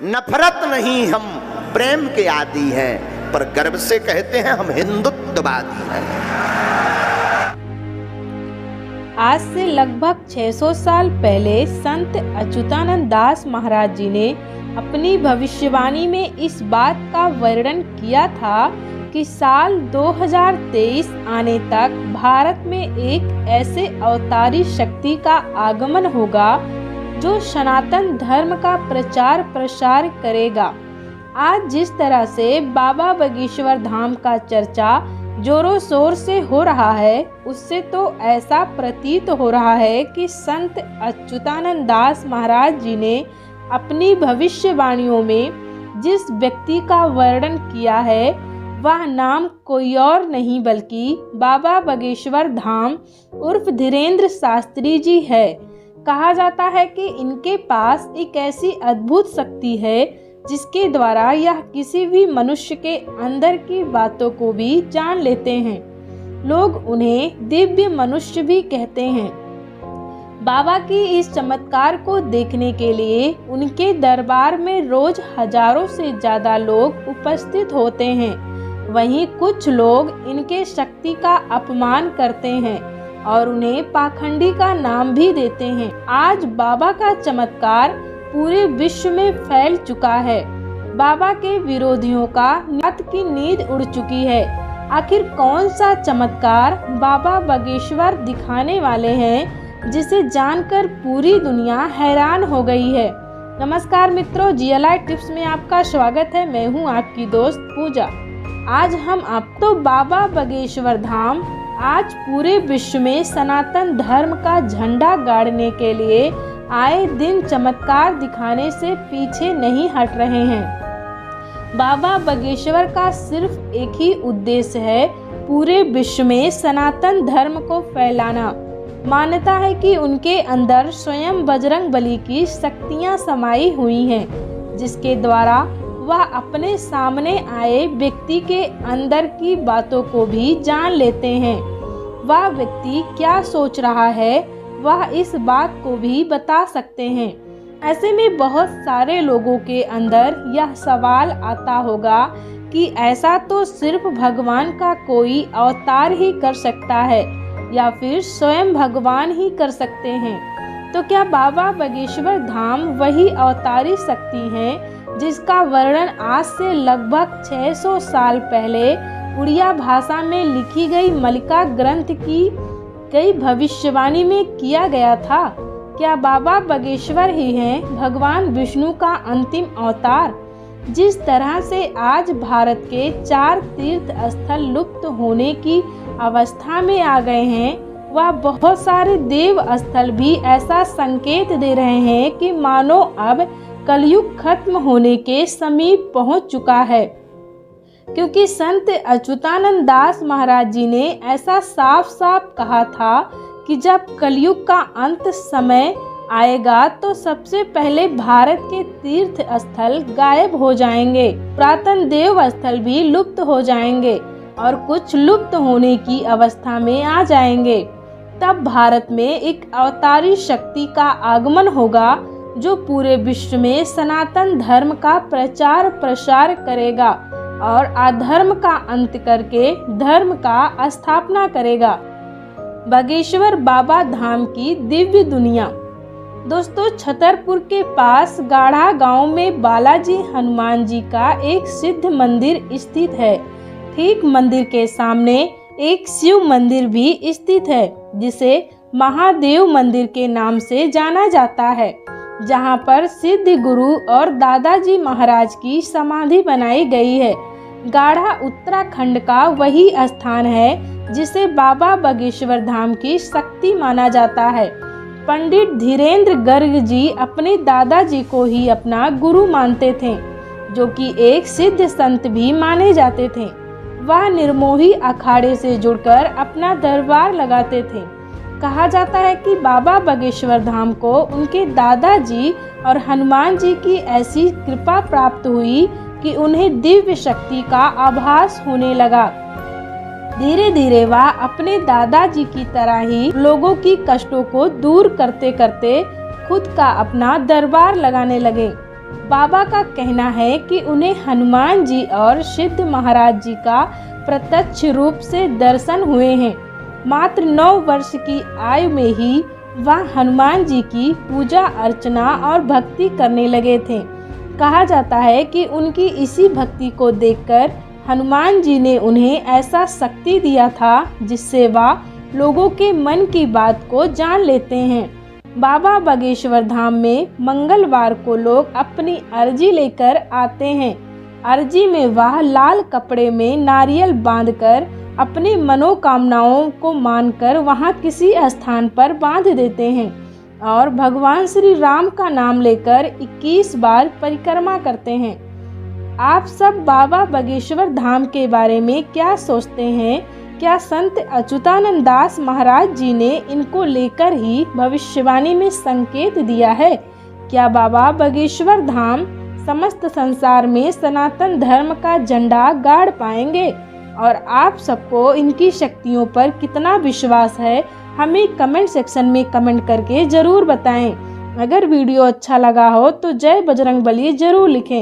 नफरत नहीं, हम प्रेम के आदी हैं, पर गर्व से कहते हैं हम हिंदुत्ववादी हैं। आज से लगभग 600 साल पहले संत अच्युतानंद दास महाराज जी ने अपनी भविष्यवाणी में इस बात का वर्णन किया था कि साल 2023 आने तक भारत में एक ऐसे अवतारी शक्ति का आगमन होगा जो सनातन धर्म का प्रचार प्रसार करेगा। आज जिस तरह से बाबा बागेश्वर धाम का चर्चा जोरों शोर से हो रहा है, उससे तो ऐसा प्रतीत हो रहा है कि संत अच्युतानंद दास महाराज जी ने अपनी भविष्यवाणियों में जिस व्यक्ति का वर्णन किया है वह नाम कोई और नहीं बल्कि बाबा बागेश्वर धाम उर्फ धीरेन्द्र शास्त्री जी है। कहा जाता है कि इनके पास एक ऐसी अद्भुत शक्ति है जिसके द्वारा यह किसी भी मनुष्य के अंदर की बातों को भी जान लेते हैं। लोग उन्हें दिव्य मनुष्य भी कहते हैं। बाबा की इस चमत्कार को देखने के लिए उनके दरबार में रोज हजारों से ज्यादा लोग उपस्थित होते हैं। वहीं कुछ लोग इनके शक्ति का अपमान करते हैं और उन्हें पाखंडी का नाम भी देते हैं। आज बाबा का चमत्कार पूरे विश्व में फैल चुका है। बाबा के विरोधियों का रात की नींद उड़ चुकी है। आखिर कौन सा चमत्कार बाबा बागेश्वर दिखाने वाले हैं जिसे जानकर पूरी दुनिया हैरान हो गई है। नमस्कार मित्रों, GLI टिप्स में आपका स्वागत है। मैं हूं आपकी दोस्त पूजा। आज हम आपको बाबा बागेश्वर धाम आज पूरे विश्व में सनातन धर्म का झंडा गाड़ने के लिए आए दिन चमत्कार दिखाने से पीछे नहीं हट रहे हैं। बाबा बागेश्वर का सिर्फ एक ही उद्देश्य है, पूरे विश्व में सनातन धर्म को फैलाना। मान्यता है कि उनके अंदर स्वयं बजरंग बली की शक्तियां समाई हुई हैं, जिसके द्वारा वह अपने सामने आए व्यक्ति के अंदर की बातों को भी जान लेते हैं। वह व्यक्ति क्या सोच रहा है वह इस बात को भी बता सकते हैं। ऐसे में बहुत सारे लोगों के अंदर यह सवाल आता होगा कि ऐसा तो सिर्फ भगवान का कोई अवतार ही कर सकता है या फिर स्वयं भगवान ही कर सकते हैं। तो क्या बाबा बागेश्वर धाम वही अवतारी शक्ति है जिसका वर्णन आज से लगभग 600 साल पहले उड़िया भाषा में लिखी गई मलिका ग्रंथ की कई भविष्यवाणी में किया गया था? क्या बाबा बागेश्वर ही हैं भगवान विष्णु का अंतिम अवतार? जिस तरह से आज भारत के 4 तीर्थ स्थल लुप्त होने की अवस्था में आ गए हैं, वह बहुत सारे देव स्थल भी ऐसा संकेत दे रहे हैं कि मानो अब कलयुग खत्म होने के समीप पहुंच चुका है। क्योंकि संत अच्युतानंद दास महाराज जी ने ऐसा साफ साफ कहा था कि जब कलयुग का अंत समय आएगा तो सबसे पहले भारत के तीर्थ स्थल गायब हो जाएंगे, पुरातन देव स्थल भी लुप्त हो जाएंगे और कुछ लुप्त होने की अवस्था में आ जाएंगे। तब भारत में एक अवतारी शक्ति का आगमन होगा जो पूरे विश्व में सनातन धर्म का प्रचार प्रसार करेगा और अधर्म का अंत करके धर्म का स्थापना करेगा। बागेश्वर बाबा धाम की दिव्य दुनिया। दोस्तों, छतरपुर के पास गाढ़ा गांव में बालाजी हनुमान जी का एक सिद्ध मंदिर स्थित है। ठीक मंदिर के सामने एक शिव मंदिर भी स्थित है जिसे महादेव मंदिर के नाम से जाना जाता है, जहां पर सिद्ध गुरु और दादाजी महाराज की समाधि बनाई गई है। गाढ़ा उत्तराखंड का वही स्थान है जिसे बाबा बागेश्वर धाम की शक्ति माना जाता है। पंडित धीरेन्द्र गर्ग जी अपने दादाजी को ही अपना गुरु मानते थे, जो कि एक सिद्ध संत भी माने जाते थे। वह निर्मोही अखाड़े से जुड़कर अपना दरबार लगाते थे। कहा जाता है कि बाबा बागेश्वर धाम को उनके दादाजी और हनुमान जी की ऐसी कृपा प्राप्त हुई कि उन्हें दिव्य शक्ति का आभास होने लगा। धीरे धीरे वह अपने दादाजी की तरह ही लोगों की कष्टों को दूर करते करते खुद का अपना दरबार लगाने लगे। बाबा का कहना है कि उन्हें हनुमान जी और सिद्ध महाराज जी का प्रत्यक्ष रूप से दर्शन हुए हैं। मात्र 9 वर्ष की आयु में ही वह हनुमान जी की पूजा अर्चना और भक्ति करने लगे थे। कहा जाता है कि उनकी इसी भक्ति को देखकर हनुमान जी ने उन्हें ऐसा शक्ति दिया था जिससे वह लोगों के मन की बात को जान लेते हैं। बाबा बागेश्वर धाम में मंगलवार को लोग अपनी अर्जी लेकर आते हैं। अर्जी में वह लाल कपड़े में नारियल बांधकर अपनी मनोकामनाओं को मानकर वहां किसी स्थान पर बांध देते हैं और भगवान श्री राम का नाम लेकर 21 बार परिक्रमा करते हैं। आप सब बाबा बागेश्वर धाम के बारे में क्या सोचते हैं? क्या संत अच्युतानंद दास महाराज जी ने इनको लेकर ही भविष्यवाणी में संकेत दिया है? क्या बाबा बागेश्वर धाम समस्त संसार में सनातन धर्म का झंडा गाड़ पाएंगे? और आप सबको इनकी शक्तियों पर कितना विश्वास है, हमें कमेंट सेक्शन में कमेंट करके ज़रूर बताएं। अगर वीडियो अच्छा लगा हो तो जय बजरंगबली ज़रूर लिखें।